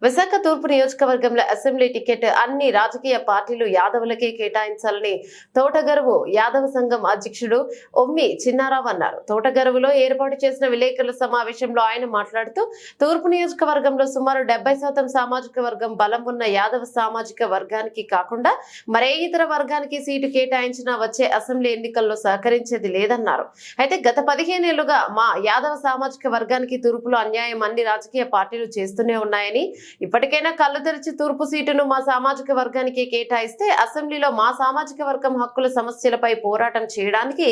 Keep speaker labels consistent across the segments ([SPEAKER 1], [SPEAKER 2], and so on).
[SPEAKER 1] విశాఖ తూర్పు నియోజకవర్గంలో assembly ticket అన్ని రాజకీయ పార్టీలు యాదవులకే కేటాయించాలని తోటగరువు యాదవ సంఘం అధ్యక్షుడు ఒమ్మి చిన్నారావు అన్నారు. తోటగరువులో ఏర్పాటు చేసిన విలేకరుల సమావేశంలో ఆయన మాట్లాడుతూ తూర్పు నియోజకవర్గంలో సుమారు 70% సామాజిక వర్గం బలం ఉన్న యాదవ సామాజిక వర్గానికి కాకుండా మరే ఇతర వర్గానికి సీటు కేటాయించినా వచ్చే అసెంబ్లీ ఎన్నికల్లో సహకరించేది లేదన్నారు. అయితే గత 15 ఏళ్లుగా మా యాదవ సామాజిక వర్గానికి తూర్పులో అన్యాయం అన్ని రాజకీయ పార్టీలు చేస్తూనే ఉన్నాయని, ఇప్పటికైనా కళ్ళు తెరిచి తూర్పు సీటును మా సామాజిక వర్గానికి కేటాయిస్తే అసెంబ్లీలో మా సామాజిక వర్గం హక్కుల సమస్యలపై పోరాటం చేయడానికి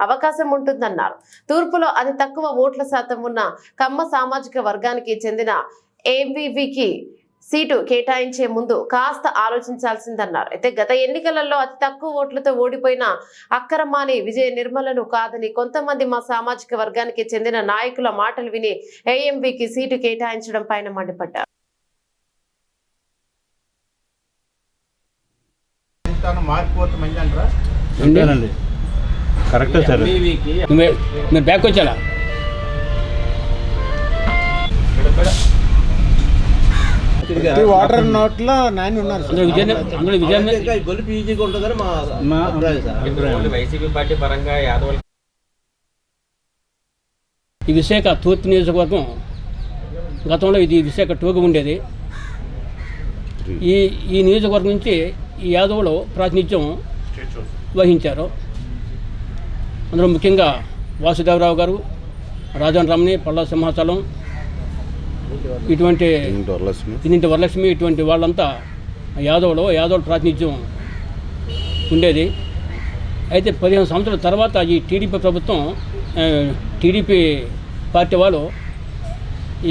[SPEAKER 1] అవకాశం ఉంటుందన్నారు. తూర్పులో అతి తక్కువ ఓట్ల శాతం ఉన్న కమ్మ సామాజిక వర్గానికి చెందిన ఏబీవీకి సీటు కేటాయించే ముందు కాస్త ఆలోచించాల్సిందన్నారు. అయితే గత ఎన్నికలలో అతి తక్కువ ఓట్లతో ఓడిపోయిన అక్కరమాని విజయ నిర్మలను కాదని కొంతమంది మా సామాజిక వర్గానికి చెందిన నాయకుల మాటలు విని ఏఎంవీకి సీటు కేటాయించడం పైన మండిపడ్డారు.
[SPEAKER 2] వాటర్ నోట్లో నాని ఉన్నారు.
[SPEAKER 3] ఈ విశాఖ తూర్పు నియోజకవర్గం గతంలో ఇది విశాఖ టూగా ఉండేది. ఈ నియోజకవర్గం నుంచి ఈ యాదవులు ప్రాతినిధ్యం వహించారు. అందులో ముఖ్యంగా వాసుదేవరావు గారు, రాజన్ రమణి, పల్లా సింహాచలం, ఇటువంటి ఇన్నింటి వరలక్ష్మి, ఇటువంటి వాళ్ళంతా యాదవుల ప్రాతినిధ్యం ఉండేది. అయితే 15 సంవత్సరాల తర్వాత ఈ టీడీపీ ప్రభుత్వం, టీడీపీ పార్టీ వాళ్ళు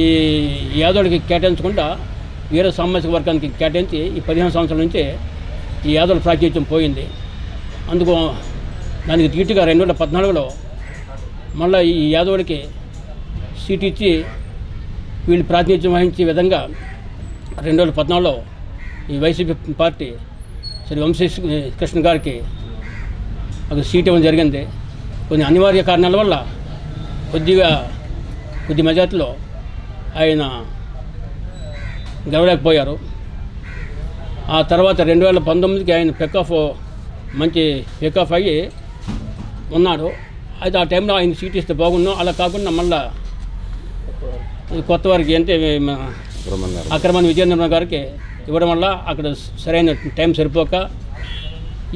[SPEAKER 3] ఈ యాదవులకి కేటాయించకుండా వేరే సామాజిక వర్గానికి కేటాయించి ఈ 15 సంవత్సరాల నుంచి ఈ యాదవుల ప్రాతినిధ్యం పోయింది. అందుకు దానికి ధీటుగా 2014లో మళ్ళీ ఈ యాదవులకి సీటు ఇచ్చి వీళ్ళు ప్రాతినిధ్యం వహించే విధంగా 2014లో ఈ వైసీపీ పార్టీ శ్రీ వంశీ కృష్ణ గారికి ఒక సీట్ ఇవ్వడం జరిగింది. కొన్ని అనివార్య కారణాల వల్ల కొద్ది మెజార్టీలో ఆయన గెలవలేకపోయారు. ఆ తర్వాత 2019కి ఆయన మంచి పికప్ అయ్యి ఉన్నాడు. అయితే ఆ టైంలో ఆయన సీట్ ఇస్తే బాగున్నాం. అలా కాకుండా మళ్ళా కొత్త వారికి అంటే అక్రమాన్ని విజయనిర్మల గారికి ఇవ్వడం వల్ల అక్కడ సరైన టైం సరిపోక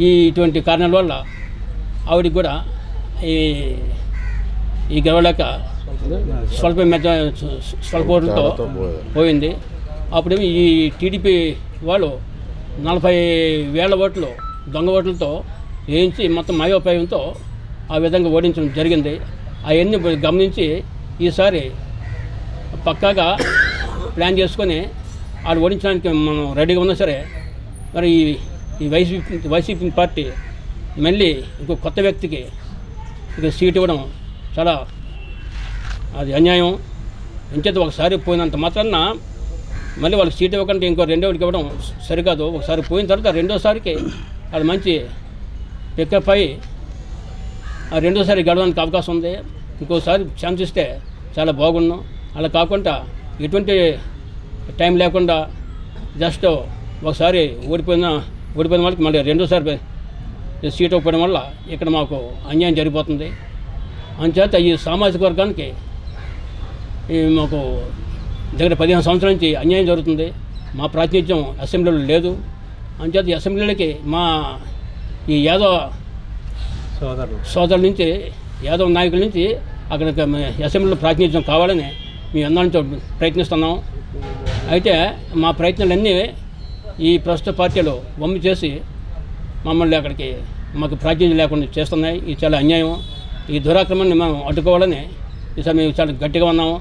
[SPEAKER 3] ఇటువంటి కారణాల వల్ల ఆవిడికి కూడా ఈ గెలవలేక స్వల్ప ఓట్లతో పోయింది. అప్పుడేమో ఈ టీడీపీ వాళ్ళు 40,000 ఓట్లు దొంగ ఓట్లతో వేయించి మొత్తం మాయోపాయంతో ఆ విధంగా ఓడించడం జరిగింది. అవన్నీ గమనించి ఈసారి పక్కాగా ప్లాన్ చేసుకొని ఆడు ఓడించడానికి మనం రెడీగా ఉన్నా సరే, మరి ఈ వైసీపీ పార్టీ మళ్ళీ ఇంకో కొత్త వ్యక్తికి ఇక సీట్ ఇవ్వడం చాలా అది అన్యాయం. ఇంచేత ఒకసారి పోయినంత మాత్రాన మళ్ళీ వాళ్ళకి సీట్ ఇవ్వకుండా ఇంకో రెండోడికి ఇవ్వడం సరికాదు. ఒకసారి పోయిన తర్వాత రెండోసారికి అది మంచి పికప్ అయ్యి ఆ రెండోసారి గెలవడానికి అవకాశం ఉంది. ఇంకోసారి ఛాన్స్ ఇస్తే చాలా బాగున్నాం. అలా కాకుండా ఎటువంటి టైం లేకుండా జస్ట్ ఒకసారి ఓడిపోయిన వాళ్ళకి మళ్ళీ రెండోసారి సీట్ ఇవ్వడం వల్ల ఇక్కడ మాకు అన్యాయం జరిగిపోతుంది. అంచేత ఈ సామాజిక వర్గానికి మాకు దగ్గర 15 సంవత్సరాల నుంచి అన్యాయం జరుగుతుంది. మా ప్రాతినిధ్యం అసెంబ్లీలో లేదు. అంచేత ఈ అసెంబ్లీలకి మా ఈ యాదవ సోదరుల నుంచి, యాదవ నాయకుల నుంచి అక్కడ అసెంబ్లీలో ప్రాతినిధ్యం కావాలని మేము అందరి నుంచి ప్రయత్నిస్తున్నాం. అయితే మా ప్రయత్నాలన్నీ ఈ ప్రస్తుత పార్టీలు వమ్మి చేసి మమ్మల్ని అక్కడికి మాకు ప్రాతినిధ్యం లేకుండా చేస్తున్నాయి. ఇది చాలా అన్యాయం. ఈ దురాక్రమాన్ని మనం అడ్డుకోవాలని ఈసారి మేము చాలా గట్టిగా ఉన్నాము.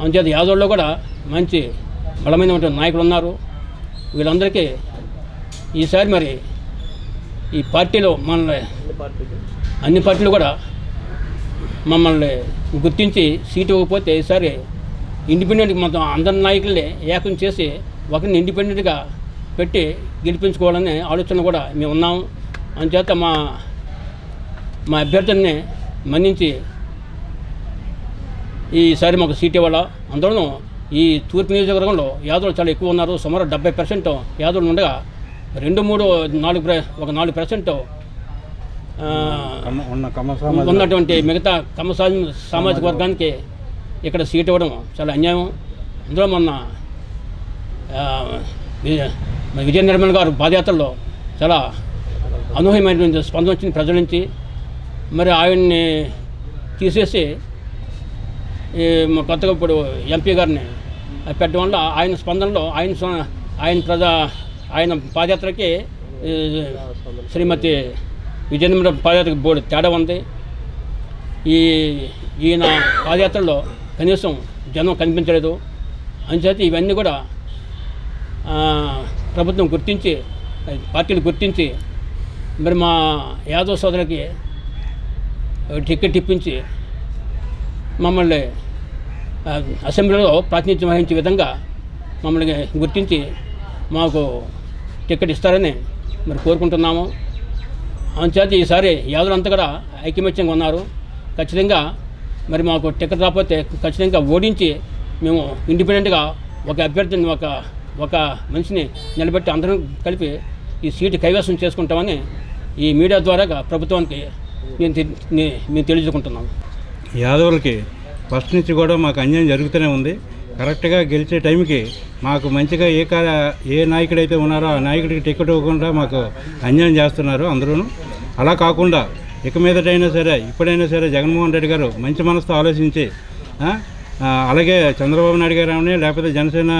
[SPEAKER 3] అంచేత యాదవుల్లో కూడా మంచి బలమైనటువంటి నాయకులు ఉన్నారు. వీళ్ళందరికీ ఈసారి మరి ఈ పార్టీలో మనల్ని అన్ని పార్టీలు కూడా మమ్మల్ని గుర్తించి సీటు ఇవ్వకపోతే ఈసారి ఇండిపెండెంట్గా మొత్తం అందరి నాయకుల్ని ఏకం చేసి ఒకరిని ఇండిపెండెంట్గా పెట్టి గెలిపించుకోవాలనే ఆలోచన కూడా మేము ఉన్నాము. అంచేత మా అభ్యర్థుల్ని మన్నించి ఈసారి మాకు సీట్ ఇవ్వాలా. అందులోనూ ఈ తూర్పు నియోజకవర్గంలో యాదవులు చాలా ఎక్కువ ఉన్నారు. సుమారు 70% యాదవులు ఉండగా 4% ఉన్నటువంటి మిగతా కమ్మ సామాజిక వర్గానికి ఇక్కడ సీట్ ఇవ్వడం చాలా అన్యాయం. అందులో మొన్న విజయ నిర్మల్ గారు పాదయాత్రలో చాలా అనూహ్యమైనటువంటి స్పందన వచ్చింది ప్రజల నుంచి. మరి ఆయన్ని తీసేసి కొత్తగా ఇప్పుడు ఎంపీ గారిని పెట్టడం వల్ల ఆయన స్పందనలో ఆయన పాదయాత్రకి శ్రీమతి విజయేంద్ర పాదయాత్రకి బోర్డు తేడా ఉంది. ఈయన పాదయాత్రలో కనీసం జనం కనిపించలేదు. అంచేత ఇవన్నీ కూడా ప్రభుత్వం గుర్తించి, పార్టీలు గుర్తించి మరి మా యాదవ్ సోదరులకి టికెట్ ఇప్పించి మమ్మల్ని అసెంబ్లీలో ప్రాతినిధ్యం వహించే విధంగా మమ్మల్ని గుర్తించి మాకు టికెట్ ఇస్తారని మరి కోరుకుంటున్నాము. అంచేత ఈసారి యాదవులంతా కూడా ఐకమత్యంగా ఉన్నారు. ఖచ్చితంగా మరి మాకు టికెట్ రాకపోతే ఖచ్చితంగా ఓడించి మేము ఇండిపెండెంట్గా ఒక అభ్యర్థిని ఒక మనిషిని నిలబెట్టి అందరం కలిపి ఈ సీటు కైవసం చేసుకుంటామని ఈ మీడియా ద్వారా ప్రభుత్వానికి మేము తెలియజేసుకుంటున్నాము.
[SPEAKER 4] యాదవులకి ఫస్ట్ నుంచి కూడా మాకు అన్యాయం జరుగుతూనే ఉంది. కరెక్ట్గా గెలిచే టైంకి మాకు మంచిగా ఏ నాయకుడైతే ఉన్నారో ఆ నాయకుడికి టికెట్ ఇవ్వకుండా మాకు అన్యాయం చేస్తున్నారు అందరూ. అలా కాకుండా ఇక మీదటైనా సరే ఇప్పుడైనా సరే జగన్మోహన్ రెడ్డి గారు మంచి మనసుతో ఆలోచించి అలాగే చంద్రబాబు నాయుడు గారు అవని లేకపోతే జనసేన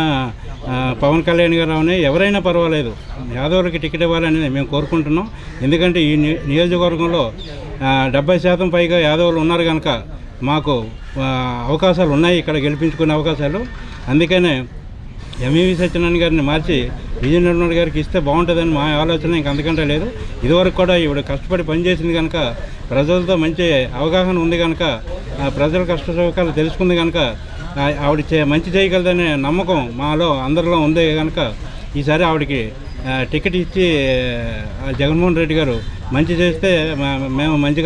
[SPEAKER 4] పవన్ కళ్యాణ్ గారు అవని ఎవరైనా పర్వాలేదు యాదవులకి టికెట్ ఇవ్వాలని మేము కోరుకుంటున్నాం. ఎందుకంటే ఈ నియోజకవర్గంలో 70% పైగా యాదవులు ఉన్నారు కనుక మాకు అవకాశాలు ఉన్నాయి, ఇక్కడ గెలిపించుకునే అవకాశాలు. అందుకనే ఎంఈవి సత్యనారాయణ గారిని మార్చి విజయ నిర్మల్ గారికి ఇస్తే బాగుంటుందని మా ఆలోచన. ఇంక అంతకంటే లేదు. ఇదివరకు కూడా ఈవిడ కష్టపడి పనిచేసింది కనుక ప్రజలతో మంచి అవగాహన ఉంది కనుక ప్రజల కష్ట సుఖాలు తెలుసుకుంది కనుక ఆవిడ మంచి చేయగలదనే నమ్మకం మాలో అందరిలో ఉంది కనుక ఈసారి ఆవిడకి టికెట్ ఇచ్చి జగన్మోహన్ రెడ్డి గారు మంచి చేస్తే మేము మంచి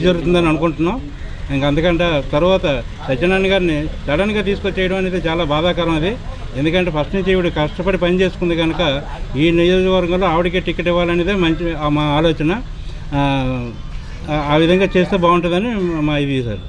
[SPEAKER 4] జరుగుతుందని అనుకుంటున్నాం. ఇంకా అంతకంటే తర్వాత సత్యనారాయణ గారిని సడన్గా తీసుకొచ్చేయడం అనేది చాలా బాధాకరం. అది ఎందుకంటే ఫస్ట్ నుంచి ఈవిడ కష్టపడి పని చేసుకుంది కనుక ఈ నియోజకవర్గంలో ఆవిడకే టికెట్ ఇవ్వాలనేదే మా ఆలోచన. ఆ విధంగా చేస్తే బాగుంటుందని మా ఇది సార్.